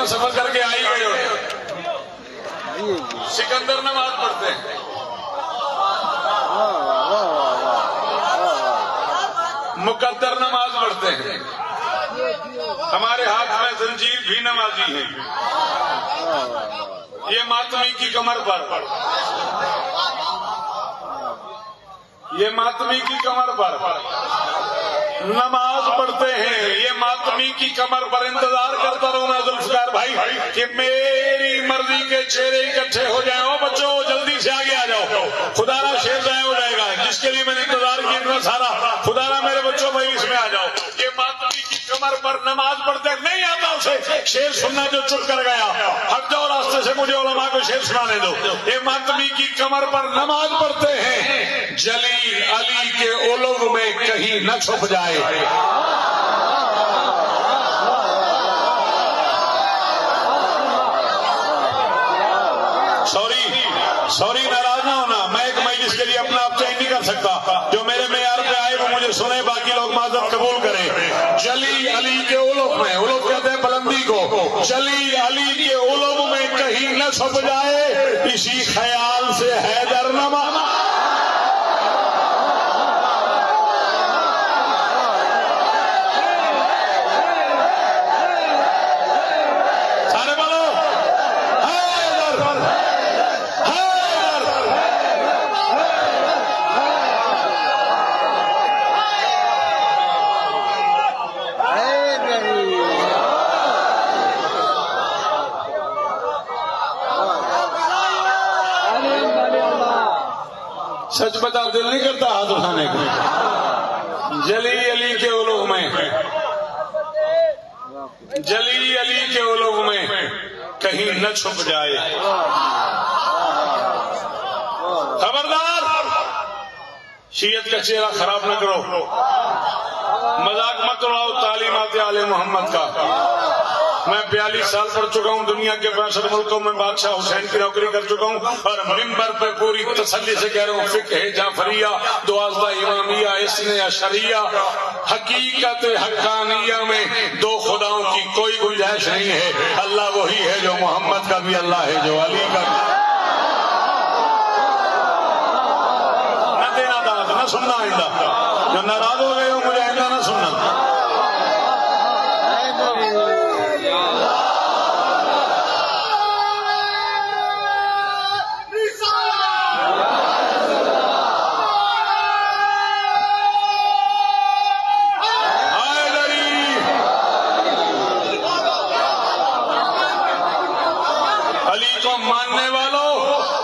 اتنا سفر کر کے آئی گئے ہو. سکندر نماز پڑھتے ہیں. مقدر نماز پڑھتے ہیں. ہمارے ہاتھ میں زنجیر بھی نمازی ہے. یہ ماتمی کی کمر پر نماز پڑھتے ہیں. یہ ماتمی کی کمر پر انتظار کرتا رہوں میں ذوالفقار بھائی کہ میری مرضی کے چہرے اکٹھے ہو جائیں. او بچوں جلدی سے آگے آ جاؤ, خدا را شیر ضائع ہو جائے گا. جس کے لیے میں نے انتظار کیا اتنا سارا, خدا را میرے بچوں بھائی اس میں آ جاؤ. یہ ماتمی کی کمر پر نماز پڑھتے نہیں آتا اسے شیر سننا جو چپ کر گیا. ہٹ جاؤ راستے سے, مجھے علماء کو شیر سنانے دو. یہ ماتمی کی کمر پر نماز پڑھتے ہیں. جلی علی کے اولو میں کہیں نہ چھپ جائے. سوری ناراض نہ ہونا, میں ایک مجلس کے لیے اپنا آپ چینج نہیں کر سکتا. جو میرے معیار پہ آئے وہ مجھے سنے, باقی لوگ معذرت قبول کریں. جلی علی کے اولو میں, اولو کہتے ہیں بلندی کو, جلی علی کے اولو میں کہیں نہ چھپ جائے. اسی خیال سے حیدر نما سچ بتا, دل نہیں کرتا ہاتھ اٹھانے کو. جلی علی کے علوم میں, جلی علی کے علوم میں کہیں نہ چھپ جائے. خبردار شیعت کا چہرہ خراب نہ کرو, مذاق مت اڑاؤ تعلیمات آل محمد کا. میں 42 سال پڑھ چکا ہوں, دنیا کے 65 ملکوں میں بادشاہ حسین کی نوکری کر چکا ہوں, اور ممبر پہ پوری تسلی سے کہہ رہا ہوں فقہ جعفریہ, 12 امامیہ, اثنی عشریہ, حقیقت حقانیہ میں 2 خداؤں کی کوئی گنجائش نہیں ہے. اللہ وہی ہے جو محمد کا بھی اللہ ہے, جو علی کا بھی. نہ دینا داد, نہ سننا آئندہ. جو ناراض ہو گئے ہو مجھے آئندہ نہ سننا.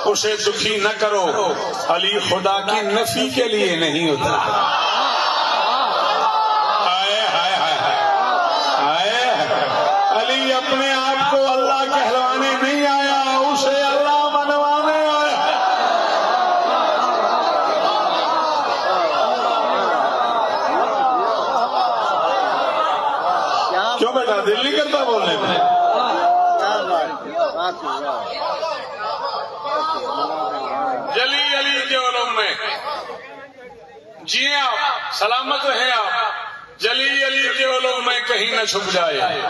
اسے دکھی نہ کرو, علی خدا کی نفی کے لیے نہیں ہوتا. علی اپنے آپ کو اللہ کہلوانے نہیں آیا, اسے اللہ منوانے آیا. کیوں بیٹا دل نہیں کرتا بولنے میں؟ جلی علی کے علوم میں جیے آپ, سلامت رہے آپ. جلی علی کے علوم میں کہیں نہ چھپ جائے.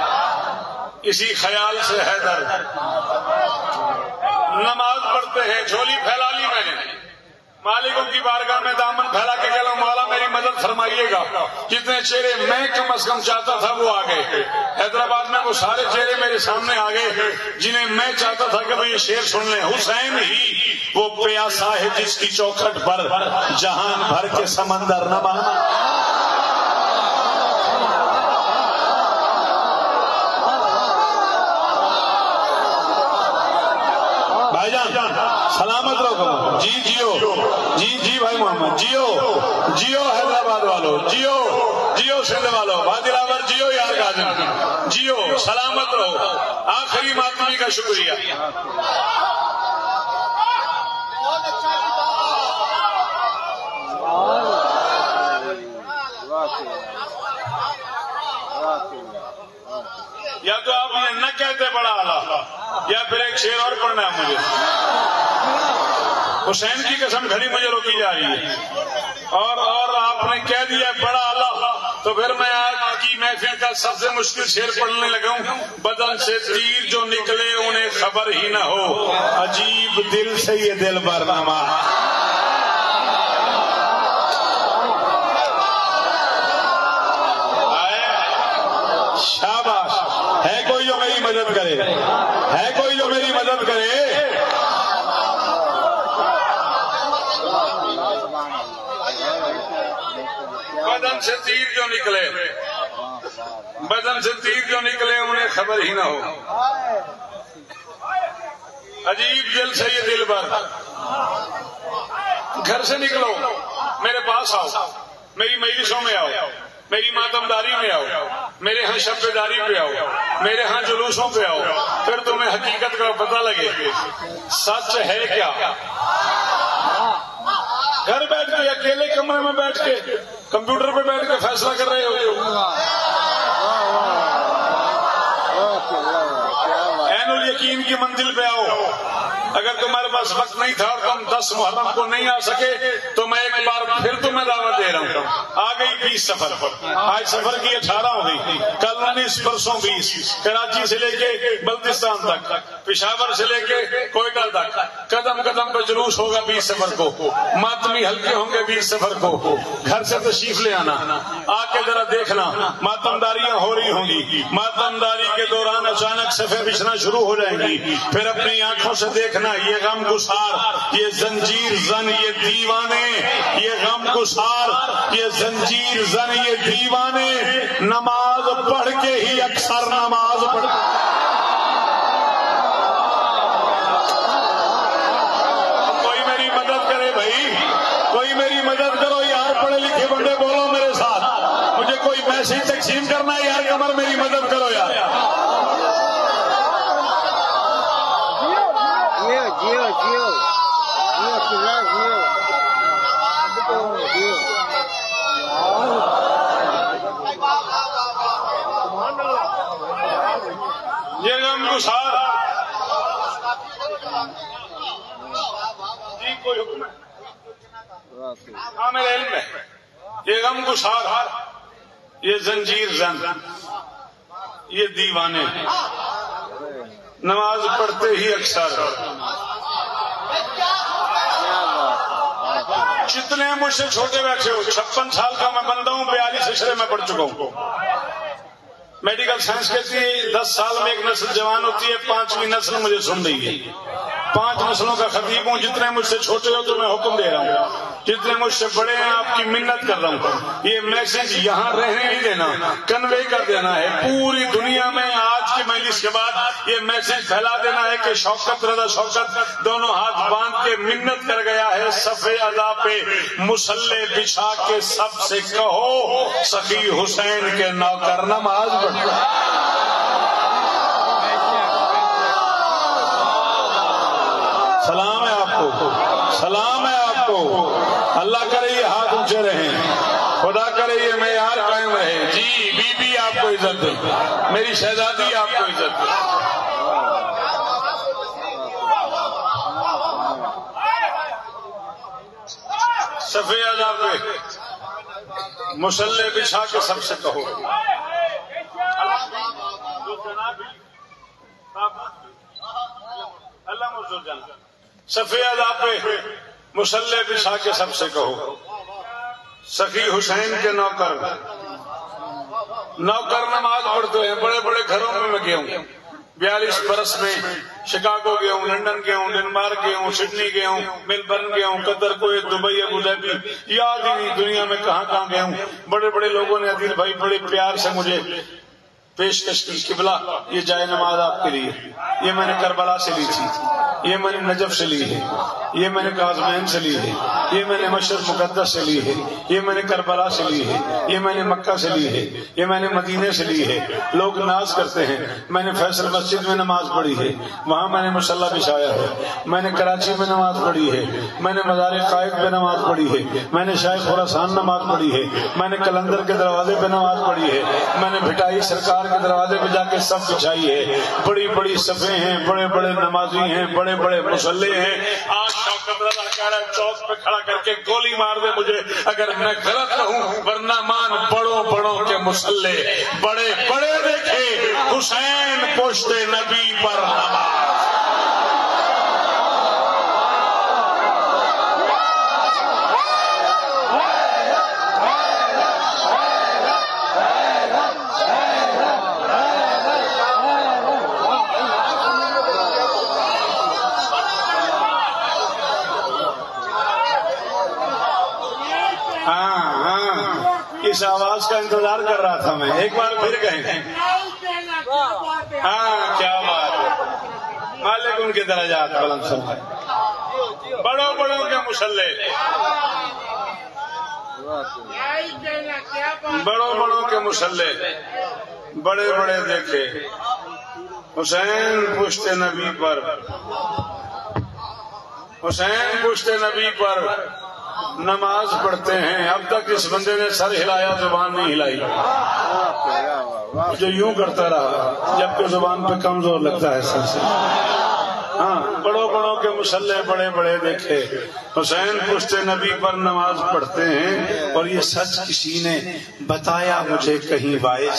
اسی خیال سے حیدر نماز پڑھتے ہیں. جھولی پھیلا لی میں نے, مالکوں کی بارگاہ میں دامن پھیلا کے کہہ رہا ہوں مولا میری مدد فرمائیے گا. جتنے چہرے میں کم از کم چاہتا تھا وہ آ گئے. حیدرآباد میں وہ سارے چہرے میرے سامنے آ گئے جنہیں میں چاہتا تھا کہ وہ یہ شعر سن لیں. حسین ہی وہ پیاسا ہے جس کی چوکھٹ پر جہان بھر کے سمندر نہ مانا. بھائی جان سلامت رہو. جی جیو, جی بھائی محمد جیو, جیو حیدرآباد والو, جیو سندھ والو, بادلاور جیو, یار کاظم جیو, سلامت رہو. آخری ماتمی کا شکریہ. یا تو آپ یہ نہ کہتے بڑا اعلیٰ, یا پھر ایک شعر اور پڑھنا ہے مجھے. حسین کی قسم گھڑی مجھے روکی جا رہی ہے, اور آپ نے کہہ دیا بڑا اعلیٰ, تو پھر میں آج کی محفل کا کا سب سے مشکل شعر پڑھنے لگا ہوں. بدن سے تیر جو نکلے انہیں خبر ہی نہ ہو, عجیب دل سے یہ دل بر نما. شاباش. ہے کوئی جو میری مدد کرے؟ ہے کوئی جو میری مدد کرے؟ بدن سے تیر جو نکلے, بدن سے تیر جو نکلے انہیں خبر ہی نہ ہو, عجیب دل سے یہ دل بر. گھر سے نکلو, میرے پاس آؤ, میری مجلسوں میں آؤ, میری ماتمداری میں آؤ, میرے ہاں شبداری پہ آؤ, میرے ہاں جلوسوں پہ آؤ, پھر تمہیں حقیقت کا پتہ لگے سچ ہے کیا. گھر بیٹھ کے اکیلے کمرے میں بیٹھ کے کمپیوٹر پہ بیٹھ کے فیصلہ کر رہے ہو. عین الیقین کی منزل پہ آؤ. اگر تمہارے پاس وقت نہیں تھا اور تم 10 محرم کو نہیں آ سکے تو میں ایک بار پھر تمہیں دعوت دے رہا ہوں. آ گئی 20 سفر, آج سفر کی 18 ہو گئی, کل 19, پرسوں 20. کراچی سے لے کے بلتستان تک, پشاور سے لے کے کوئٹہ تک, قدم قدم پہ جلوس ہوگا 20 سفر کو. ماتمی ہلکے ہوں گے 20 سفر کو. گھر سے تشریف لے آنا, آ کے ذرا دیکھنا ماتمداریاں ہو رہی ہوں گی. ماتمداری کے دوران اچانک صفیں بچھنا شروع ہو جائیں گی. پھر اپنی آنکھوں سے دیکھنا یہ غم گسار, یہ زنجیر زن, یہ دیوانے, یہ غم گسار, یہ زنجیر زن, یہ دیوانے نماز پڑھ کے ہی اکثر نماز پڑھ. کوئی میری مدد کرے بھائی, کوئی میری مدد کرو یار. پڑھے لکھے بندے بولو میرے ساتھ, مجھے کوئی میسج تقسیم کرنا ہے یار. کمر میری مدد کرو یار. یہ غم گسار جی کوئی حکم ہے؟ ہاں میرے علم ہے. یہ غم گسار, یہ زنجیر زن, یہ دیوانے نماز پڑھتے ہی اکثر. جتنے مجھ سے چھوٹے بیٹھے ہو, 56 سال کا میں بندہ ہوں, 42 عشرے میں پڑھ چکا ہوں. میڈیکل سائنس کہتی ہے 10 سال میں ایک نسل جوان ہوتی ہے, 5ویں نسل مجھے سن رہی ہے. 5 نسلوں کا خطیب ہوں. جتنے مجھ سے چھوٹے ہو تو میں حکم دے رہا ہوں, جتنے مجھ سے بڑے ہیں آپ کی منت کر رہا ہوں. یہ میسج یہاں رہنے نہیں دینا, کنوے کر دینا ہے پوری دنیا میں. آج کی مجلس کے بعد یہ میسج پھیلا دینا ہے کہ شوکت رضا شوکت دونوں ہاتھ باندھ کے منت کر گیا ہے. صفے ادا پہ مصلے بچھا کے سب سے کہو سخی حسین کے نوکر نماز پڑھتا. سلام ہے آپ کو, سلام ہے آپ کو. اللہ کرے یہ ہاتھ اونچے رہیں, خدا کرے یہ معیار قائم رہے. جی بی بی آپ کو عزت دے, میری شہزادی آپ کو عزت دے. صفے ادا پہ مصلے بچھا کے سب سے کہو صفے ادا پہ مصلے بچھا کے سب سے کہو سخی حسین کے نوکر نماز پڑھتے ہیں. بڑے بڑے گھروں میں میں گیا ہوں. 42 برس میں شکاگو گیا ہوں, لندن گیا ہوں, ڈنمارک گیا ہوں, سڈنی گیا ہوں, میلبرن گیا ہوں, قطر, کویت, دبئی, ابوظہبی, یاد ہی نہیں دنیا میں کہاں کہاں گیا ہوں. بڑے بڑے لوگوں نے عدیل بھائی بڑے پیار سے مجھے پیشکش کی, قبلہ یہ جائے نماز آپ کے لیے, یہ میں نے کربلا سے لی تھی, یہ میں نے نجف سے لی ہے, یہ میں نے کاظمین سے لی ہے, یہ میں نے مشرق مقدس سے لی ہے, یہ میں نے کربلا سے لی ہے, یہ میں نے مکہ سے لی ہے, یہ میں نے مدینے سے لی ہے. لوگ ناز کرتے ہیں. میں نے فیصل مسجد میں نماز پڑھی ہے, وہاں میں نے مصلی بچھایا ہے. میں نے کراچی میں نماز پڑھی ہے, میں نے مزار قائد پہ نماز پڑھی ہے, میں نے شاہ خراسان نماز پڑھی ہے, میں نے کلندر کے دروازے پہ نماز پڑھی ہے, میں نے بھٹائی سرکار کے دروازے پہ جا کے سب بچھائی ہے. بڑی بڑی صفیں ہیں, بڑے بڑے نمازی ہیں, بڑے بڑے بڑے مسلح ہیں. آج شوکت رضا کہہ رہا ہے چوک پہ کھڑا کر کے گولی مار دے مجھے اگر میں غلط ہوں، ورنہ مان بڑوں بڑوں کے مسلح بڑے بڑے دیکھے حسین پشت نبی پر نماز. اس آواز کا انتظار کر رہا تھا میں. ایک بار پھر کہیں. ہاں کیا بات ہے. مالک ان کے درجات بلند فرمائے. بڑوں بڑوں کے مسلح بڑوں بڑوں کے مسلح بڑے بڑے دیکھے حسین پشت نبی پر حسین پشت نبی پر نماز پڑھتے ہیں. اب تک اس بندے نے سر ہلایا زبان نہیں ہلائی، جو یوں کرتا رہا جبکہ زبان پہ کمزور لگتا ہے سر سے. ہاں بڑوں بڑوں کے مسلح بڑے بڑے دیکھے حسین پشت نبی پر نماز پڑھتے ہیں. اور یہ سچ کسی نے بتایا مجھے کہیں باعث،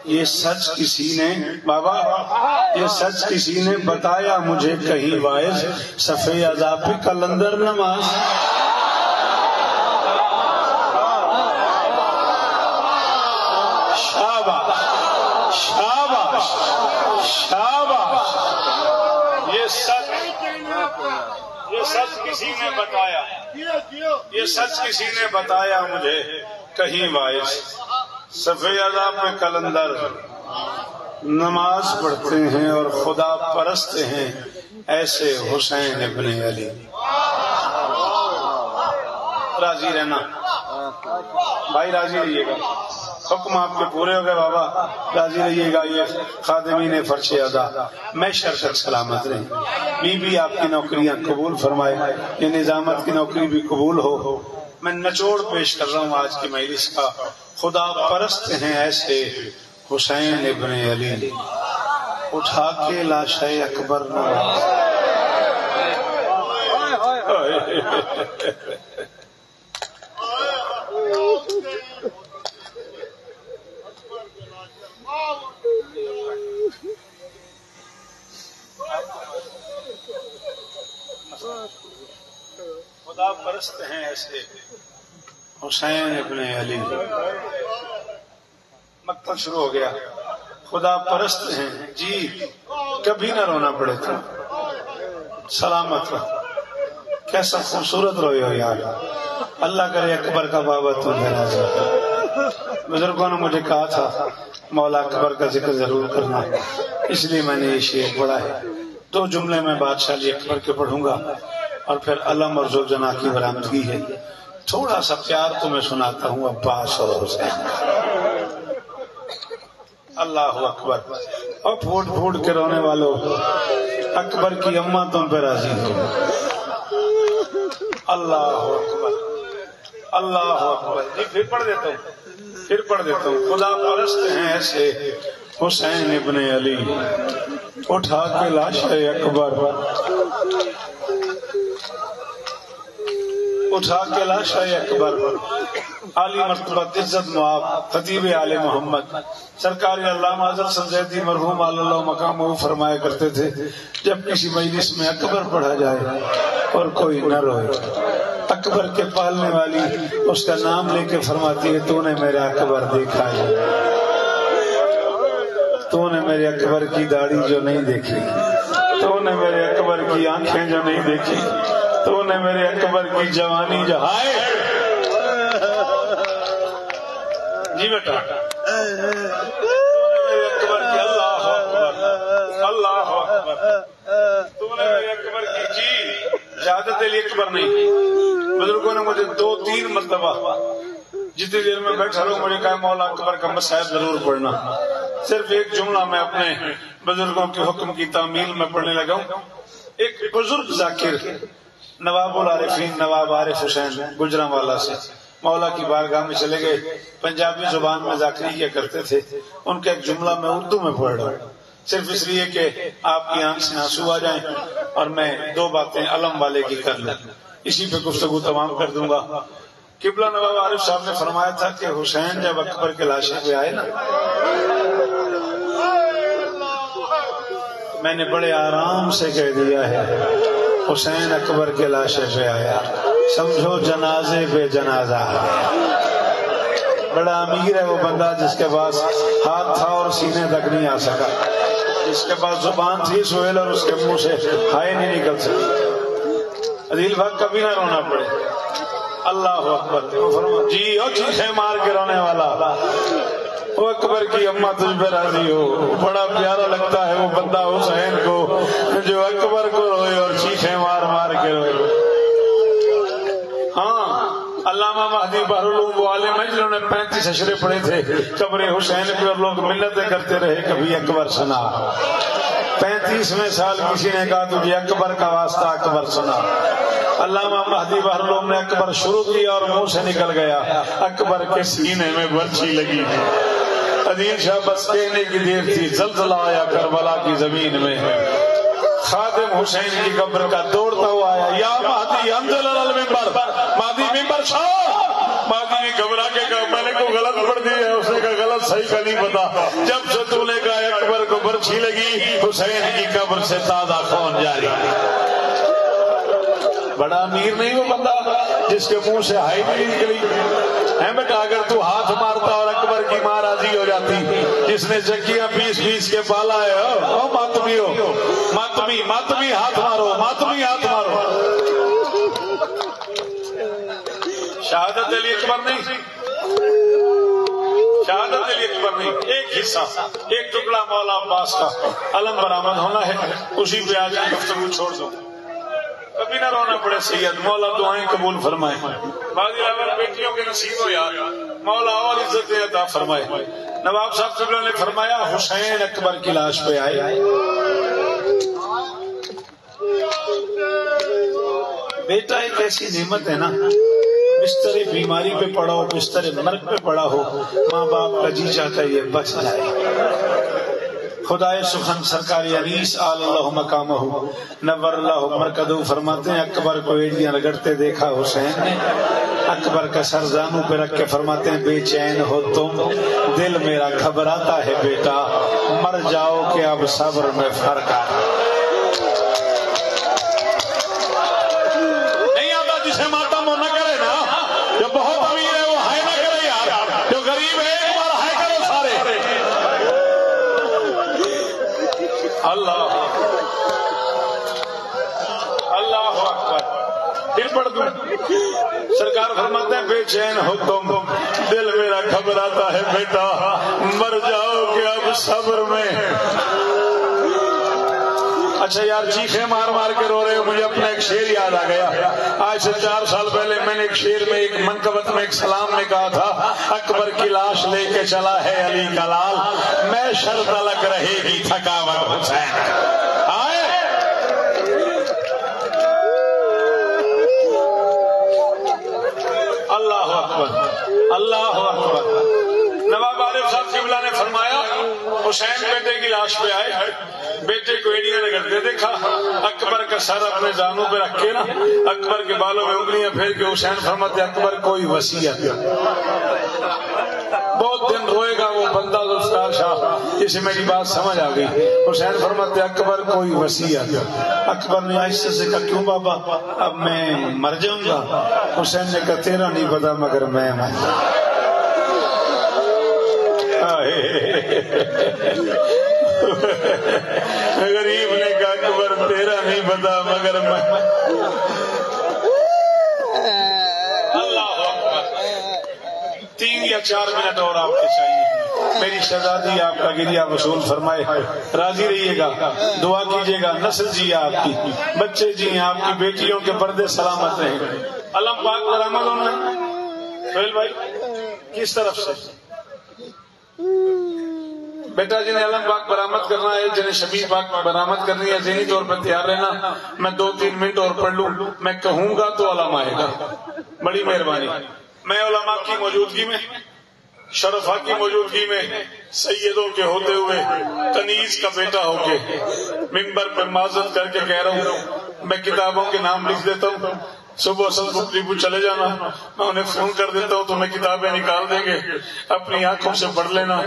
یہ سچ کسی نے بابا یہ سچ کسی نے بتایا مجھے کہیں باعث. صفحے عذاب پہ کلندر نماز. شاباش شاباش. یہ سچ کسی نے بتایا، یہ سچ کسی نے بتایا مجھے کہیں باعث. صفحے عذاب پہ کلندر نماز پڑھتے ہیں اور خدا پرست ہیں ایسے حسین ابن علی. راضی رہنا بھائی، راضی رہیے گا. حکم آپ کے پورے ہو گئے بابا، راضی رہیے گا. یہ خادمین فرش ادا میں شرکت سلامت رہے. بی آپ کی نوکریاں قبول فرمائے، یہ نظامت کی نوکری بھی قبول ہو. میں نچوڑ پیش کر رہا ہوں آج کی مجلس کا. خدا پرست ہیں ایسے حسین ابن علی. اٹھا کے لاشِ اکبر خدا پرست ہیں ایسے حسین ابن علی. مقتل شروع ہو گیا. خدا پرست ہیں جی، کبھی نہ رونا پڑے تو سلامت رہو. کیسا خوبصورت روئے ہو یار. اللہ کرے اکبر کا بابا تمہیں راضی. بزرگوں نے مجھے کہا تھا مولا اکبر کا ذکر ضرور کرنا، اس لیے میں نے یہ شعر پڑھا ہے. 2 جملے میں بادشاہ علی اکبر کے پڑھوں گا اور پھر علم اور زوجنا کی برآمدگی ہے. تھوڑا سا پیار تمہیں سناتا ہوں عباس اور حسین. اللہ اکبر. اور پھوٹ پھوٹ کے رونے والوں، اکبر کی اماں تم پہ راضی ہو. اللہ اکبر اللہ اکبر. جی پھر پڑھ دیتا ہوں. خدا پرست ہیں ایسے حسین ابن علی. اٹھا کے لاشِ اکبر، اٹھا کے لاشِ اکبر. عالی مرتبہ عزت معاب خطیب آل محمد سرکار علامہ حضرت سنزیدی مرحوم اللہ مقامہ فرمایا کرتے تھے، جب کسی مجلس میں اکبر پڑھا جائے اور کوئی نہ روئے، اکبر کے پالنے والی اس کا نام لے کے فرماتی ہے تو نے میرا اکبر دیکھا ہے، تو نے میرے اکبر کی داڑھی جو نہیں دیکھی، تو نے میرے اکبر کی آنکھیں جو نہیں دیکھی، تو نے میرے اکبر کی جوانی جو ہائے. جی بیٹا میرے اکبر کی اللہ اکبر اللہ اکبر. تو نے میرے اکبر کی جی شہادت علی اکبر نہیں. بزرگوں نے مجھے 2-3 مرتبہ جتنی دیر میں بیٹھا رہا ہوں مجھے کہا مولا اکبر کا مصائب ضرور پڑھنا. صرف ایک جملہ میں اپنے بزرگوں کے حکم کی تعمیل میں پڑھنے لگا ہوں. ایک بزرگ ذاکر نواب العارفین نواب عارف حسین گجرانوالا سے مولا کی بارگاہ میں چلے گئے. پنجابی زبان میں ذاکری کیا کرتے تھے. ان کا ایک جملہ میں اردو میں پڑھ رہا ہوں صرف اس لیے کہ آپ کی آنکھ سے آنسو آ جائیں. اور میں 2 باتیں علم والے کی کر لوں، اسی پہ گفتگو تمام کر دوں گا۔ قبلہ نواب عارف صاحب نے فرمایا تھا کہ حسین جب اکبر کے لاشے پہ آئے نا، میں نے بڑے آرام سے کہہ دیا ہے حسین اکبر کے لاشے پہ آیا، سمجھو جنازے پہ جنازہ۔ بڑا امیر ہے وہ بندہ جس کے پاس ہاتھ تھا اور سینے تک نہیں آ سکا، جس کے پاس زبان تھی سہیل اور اس کے منہ سے ہائے نہیں نکل سکی۔ عدیل بھاگ کبھی نہ رونا پڑے۔ اللہ اکبر جی ہو چیخیں مار کے رونے والا، وہ اکبر کی اماں تجھ پہ راضی ہو۔ بڑا پیارا لگتا ہے وہ بندہ حسین کو جو اکبر کو روئے اور چیخیں مار مار کے روئے۔ ہاں علامہ مہدی بحرالعلوم وہ عالم ہے جنہوں نے 35 اشرے پڑھے تھے قبر حسین پہ، اور لوگ منتیں کرتے رہے کبھی اکبر سنا۔ 35ویں سال کسی نے کہا تجھے اکبر کا واسطہ اکبر سنا۔ علامہ مہدی بحرالعلوم نے اکبر شروع کیا اور منہ سے نکل گیا اکبر کے سینے میں برچھی لگی تھی۔ عدیل شاہ بس کہنے کی دیر تھی، زلزلہ آیا کربلا کی زمین میں، خادم حسین کی قبر کا دوڑتا ہوا آیا، یا مہدی انزل المنبر، مہدی ممبر چھوڑ۔ مہدی نے گھبرا کے کہا میں نے کوئی غلط پڑھ دیا ہے، اس نے کہا غلط صحیح کا نہیں پتا، جب سے تم نے کہا اکبر کو برچھی لگی حسین کی قبر سے تازہ خون جاری۔ بڑا امیر نہیں وہ بندہ جس کے منہ سے ہائی نہیں نکلی ہے بیٹا؟ اگر تو ہاتھ مارتا اور اکبر کی ماں راضی ہو جاتی، جس نے چکیاں 20 کے پالا ہے، او ماتمی ہو، ماتمی ماتمی ہاتھ مارو، ماتمی ہاتھ مارو۔ شہادت علی اکبر نہیں، شہادت علی اکبر نہیں، ایک حصہ، ایک ٹکڑا مولا عباس کا علم برآمد ہونا ہے، اسی پہ آج کی گفتگو چھوڑ دو۔ کبھی نہ رونا پڑے سید، مولا دعائیں قبول فرمائے، بازی اول بیٹیوں کے نصیب ہو یار، مولا اور عزتیں عطا فرمائے۔ نواب صاحب قبلہ نے فرمایا حسین اکبر کی لاش پہ آئے۔ بیٹا ایک ایسی نعمت ہے نا، بستر بیماری پہ پڑا ہو، بستر مرگ پہ پڑا ہو، ماں باپ کا جی چاہتا ہے یہ بچ جائے۔ خدائے سخن سرکار انیس آل اللہ مقامہ نور اللہ مرکدہ فرماتے ہیں اکبر کو ایڑیاں رگڑتے دیکھا حسین نے، اکبر کا سر زانوں پہ رکھ کے فرماتے ہیں بے چین ہو تم، دل میرا گھبراتا ہے بیٹا، مر جاؤ کہ اب صبر میں فرق آ۔ نہیں آتا جسے ماتم وہ نہ کرے نا، جو بہت امیر ہے وہ ہائے نہ کرے یار، جو غریب ہے ایک بار ہائے کرو سارے۔ اللہ اللہ اکبر، پھر پڑھ دوں۔ سرکار فرماتے ہیں بے چین ہو تم، دل میرا گھبراتا ہے بیٹا، مر جاؤ کہ اب صبر میں۔ اچھا یار چیخیں مار مار کے رو رہے ہو، مجھے اپنا ایک شعر یاد آ گیا۔ آج سے 4 سال پہلے میں نے ایک شعر میں، ایک منقبت میں ایک سلام نے کہا تھا، اکبر کی لاش لے کے چلا ہے علی کا لال، میں شرط لگ رہے گی تھکاوٹ حسین۔ آئے اللہ اکبر اللہ اکبر۔ نواب عارف صاحب قبلہ نے فرمایا حسین بیٹے کی لاش پہ آئے، بیٹے کو ایڑیاں رگڑتے دیکھا، اکبر کا سر اپنے زانوں پہ رکھ کے نا اکبر کے بالوں میں انگلیاں پھیر کے حسین فرماتے اکبر کوئی وصیت۔ بہت دن روئے گا وہ بندہ ذوالفقار شاہ، اسے میری بات سمجھ آ گئی۔ حسین فرماتے اکبر کوئی وصیت۔ اکبر نے آہستہ سے کہا کیوں بابا اب میں مر جاؤں گا؟ حسین نے کہا تیرا نہیں پتا مگر میں مر جاؤں۔ غریب نے کہا اکبر تیرا نہیں پتا مگر میں۔ اللہ اکبر۔ 3 یا 4 منٹ اور آپ کے چاہیے، میری شہزادی آپ کا گریہ وصول فرمائے، راضی رہیے گا، دعا کیجیے گا، نسل جی آپ کی، بچے جی آپ کی، بیٹیوں کے پردے سلامت رہیں۔ علم پاک برآمد ہونا ہے سہیل بھائی کس طرف سے؟ بیٹا جنہیں علم پاک برآمد کرنا ہے، جنہیں شبیہ پاک برآمد کرنی ہے، ذہنی طور پر تیار رہنا۔ میں 2-3 منٹ اور پڑھ لوں، میں کہوں گا تو علم آئے گا، بڑی مہربانی۔ میں علماء کی موجودگی میں، شرفا کی موجودگی میں سیدوں کے ہوتے ہوئے کنیز کا بیٹا ہو کے ممبر پر معذرت کر کے کہہ رہا ہوں میں کتابوں کے نام لکھ دیتا ہوں، صبح ڈپو چلے جانا، میں انہیں فون کر دیتا ہوں تو میں کتابیں نکال دیں گے، اپنی آنکھوں سے پڑھ لینا۔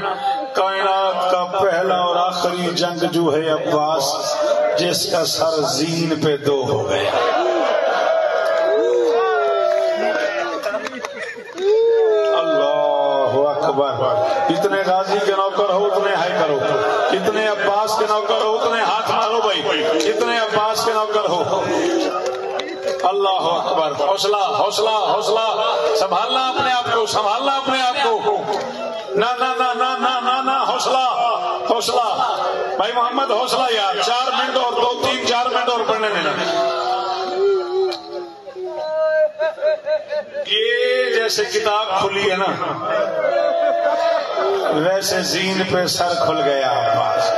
کائنات کا پہلا اور آخری جنگ جو ہے عباس، جس کا سر زین پہ دو ہو گیا۔ اللہ اکبر۔ اتنے غازی کے نوکر ہو اتنے ہائی کرو، اتنے عباس کے نوکر ہو اتنے ہاتھ مارو بھائی، اتنے عباس کے نوکر ہو۔ اللہ اکبر۔ حوصلہ حوصلہ حوصلہ، سنبھالنا اپنے آپ کو، سنبھالنا اپنے آپ کو۔ نہ نہ نہ نہ نہ نہ نہ، حوصلہ حوصلہ بھائی محمد، حوصلہ یار، 4 منٹ اور 2-3-4 منٹ اور پڑھنے دینا۔ یہ جیسے کتاب کھلی ہے نا، ویسے زین پہ سر کھل گیا عباس۔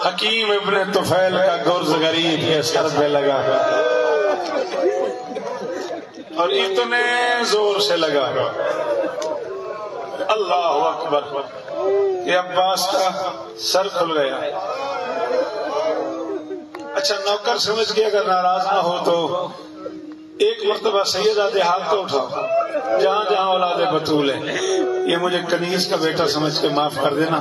حکیم ابن طفیل کا گرز غریب کے سر پہ لگا اور اتنے زور سے لگا، اللہ اکبر، یہ عباس کا سر کھل گیا۔ اچھا نوکر سمجھ کے اگر ناراض نہ ہو تو ایک مرتبہ سیدہ ہاتھ تو اٹھاؤ، جہاں جہاں اولاد بطول ہے، یہ مجھے کنیز کا بیٹا سمجھ کے معاف کر دینا۔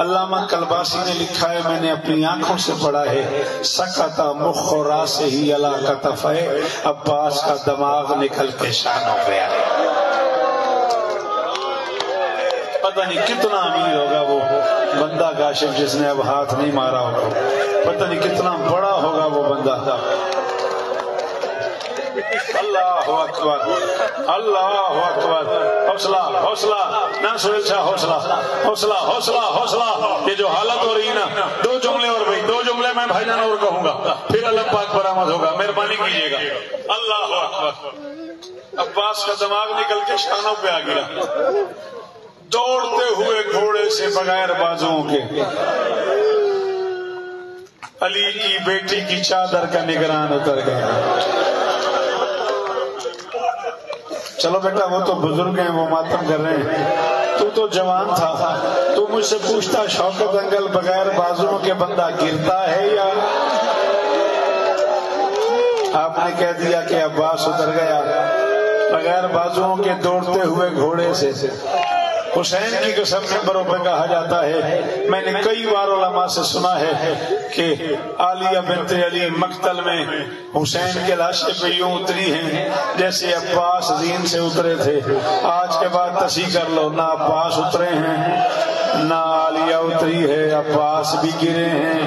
علامہ کلباسی نے لکھا ہے، میں نے اپنی آنکھوں سے پڑھا ہے، سکت مخ راسہ ہی علی کتفہ، عباس کا دماغ نکل کے شانوں پہ آیا۔ پتہ نہیں کتنا امیر ہوگا وہ بندہ کاشف جس نے اب ہاتھ نہیں مارا ہوگا، پتہ نہیں کتنا بڑا ہوگا وہ بندہ۔ اللہ اکبر، اللہ اکبر۔ حوصلہ حوصلہ، نہ سہیل شاہ، حوصلہ حوصلہ حوصلہ حوصلہ۔ یہ جو حالت ہو رہی ہے نا، 2 جملے اور بھائی، 2 جملے میں بھائی جان اور کہوں گا، پھر اللہ پاک برآمد ہوگا، مہربانی کیجیے گا۔ اللہ اکبر۔ عباس کا دماغ نکل کے شانوں پہ آ گیا، دوڑتے ہوئے گھوڑے سے بغیر بازوؤں کے علی کی بیٹی کی چادر کا نگران اتر گیا۔ چلو بیٹا وہ تو بزرگ ہیں، وہ ماتم کر رہے ہیں، تو جوان تھا، تو مجھ سے پوچھتا شوکت انگل بغیر بازوؤں کے بندہ گرتا ہے یا؟ آپ نے کہہ دیا کہ عباس اتر گیا بغیر بازوؤں کے دوڑتے ہوئے گھوڑے سے۔ حسین کی قسم ممبروں پہ کہا جاتا ہے، میں نے کئی بار علماء سے سنا ہے کہ عالیہ بنت علی مقتل میں حسین کے لاشے پہ یوں اتری ہیں جیسے عباس زین سے اترے تھے۔ آج کے بعد تصحیح کر لو، نہ عباس اترے ہیں نہ عالیہ اتری ہے، عباس بھی گرے ہیں،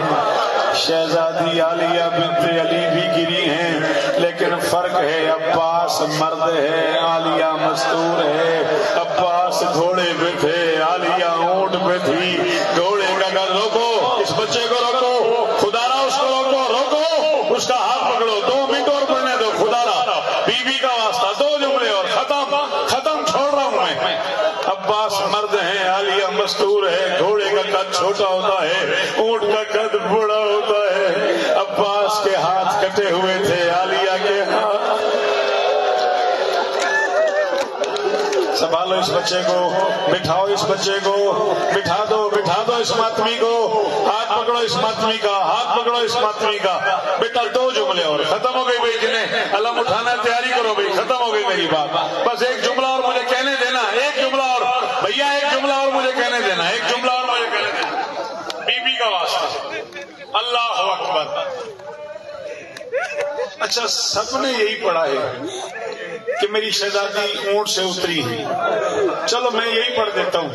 شہزادی عالیہ بنت علی بھی گری ہیں، لیکن فرق ہے عباس مرد ہے، عالیہ مستور ہے۔ عباس گھوڑے پہ تھے، عالیہ اونٹ پہ تھی۔ گھوڑے کا گھر روکو، اس بچے کو روکو، خدا را اس کو روکو، روکو اس کا ہاتھ پکڑو، 2 منٹ اور پڑھنے دو، خدا را بی بی کا واسطہ، 2 جملے اور ختم چھوڑ رہا ہوں میں۔ عباس مرد ہیں، عالیہ مستور ہے، گھوڑے کا قد چھوٹا ہوتا ہے، اونٹ کا قد بڑا ہوتا ہے۔ عباس کے ہاتھ کٹے ہوئے تھے، عالیہ کے ہاتھ۔ سنبھالو اس بچے کو، بٹھاؤ اس بچے کو، بٹھا دو اس ماتمی کو، ہاتھ پکڑو اس ماتمی کا، ہاتھ پکڑو اس ماتمی کا۔ بیٹا 2 جملے اور ختم ہو گئی بھائی، جنہیں علم اٹھانا تیاری کرو بھائی، ختم ہو گئی میری بات۔ بس 1 جملہ اور مجھے کہنے دینا، 1 جملہ اور بھیا، 1 جملہ اور مجھے کہنے دینا، 1 جملہ اور مجھے کہنے دینا، بی بی کا واسطہ۔ اللہ اکبر۔ اچھا سب نے یہی پڑھا ہے کہ میری شہزادی اونٹ سے اتری ہے، چلو میں یہی پڑھ دیتا ہوں،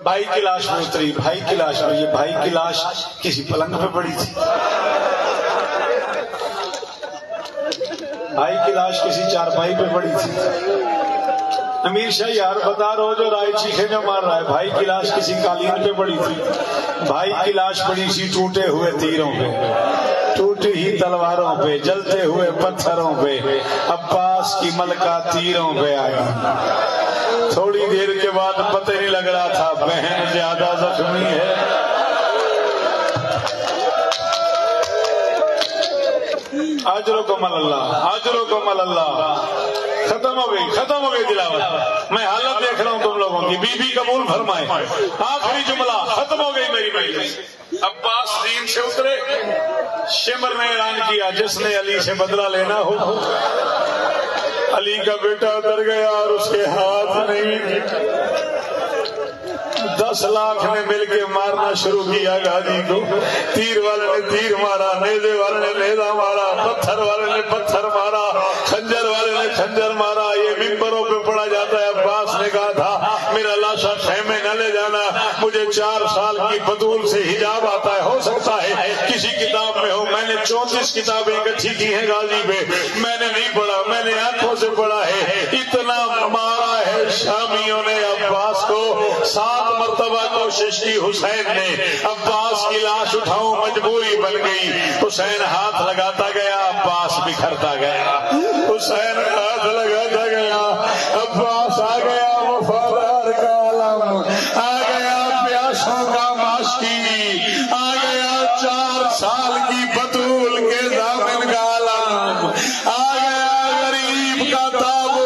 بھائی کی لاش میں اتری، بھائی کی لاش میں۔ یہ بھائی کی لاش کسی پلنگ پہ پڑی تھی، بھائی کی لاش کسی چارپائی پہ پڑی تھی۔ امیر شاہ یار بتا رہو جو رائے چیخے جو مار رہا ہے، بھائی کی لاش کسی قالین پہ پڑی تھی، بھائی کی لاش پڑی سی ٹوٹے ہوئے تیروں پہ، ٹوٹی ہی تلواروں پہ، جلتے ہوئے پتھروں پہ۔ عباس کی ملکہ تیروں پہ آئی، تھوڑی دیر کے بعد پتہ نہیں لگ رہا تھا بہن زیادہ زخمی ہے۔ اجرکم اللہ، اجرکم اللہ۔ ختم ختم ہو گئی تلاوت. میں حالت دیکھ رہا ہوں تم لوگوں کی. بی بی قبول فرمائے. آخری جملہ ختم ہو گئی میری مجلس. عباس دین سے اترے. شمر نے اعلان کیا جس نے علی سے بدلہ لینا ہو. علی کا بیٹا اتر گیا اور اس کے ہاتھ نہیں. 10 لاکھ نے مل کے مارنا شروع کیا غازی کو. تیر والے نے تیر مارا, نیزے والے نے نیزہ مارا, پتھر والے نے پتھر مارا, خنجر والے نے خنجر مارا. یہ ممبروں پہ پڑا جاتا ہے. عباس نے کہا تھا میرا لاشا خیمے نہ لے جانا, مجھے 4 سال کی بطول سے حجاب آتا ہے, ہو سکتا ہے کسی کتاب میں ہو. میں نے 34 کتابیں اکٹھی کی ہیں غازی پہ, میں نے نہیں پڑھا, میں نے آنکھوں سے پڑھا ہے. اتنا مارا ہے شامیوں نے عباس کو. 7 مرتبہ کوشش کی حسین نے عباس کی لاش اٹھاؤں, مجبوری بن گئی. حسین ہاتھ لگاتا گیا, عباس بکھرتا گیا. حسین ہاتھ لگاتا گیا, عباس آ گیا وفادار کا عالم, آ گیا پیاسوں کا ماسکی, آ گیا 4 سال کی بطول کے دامن کا عالم, آ گیا غریب کا تاب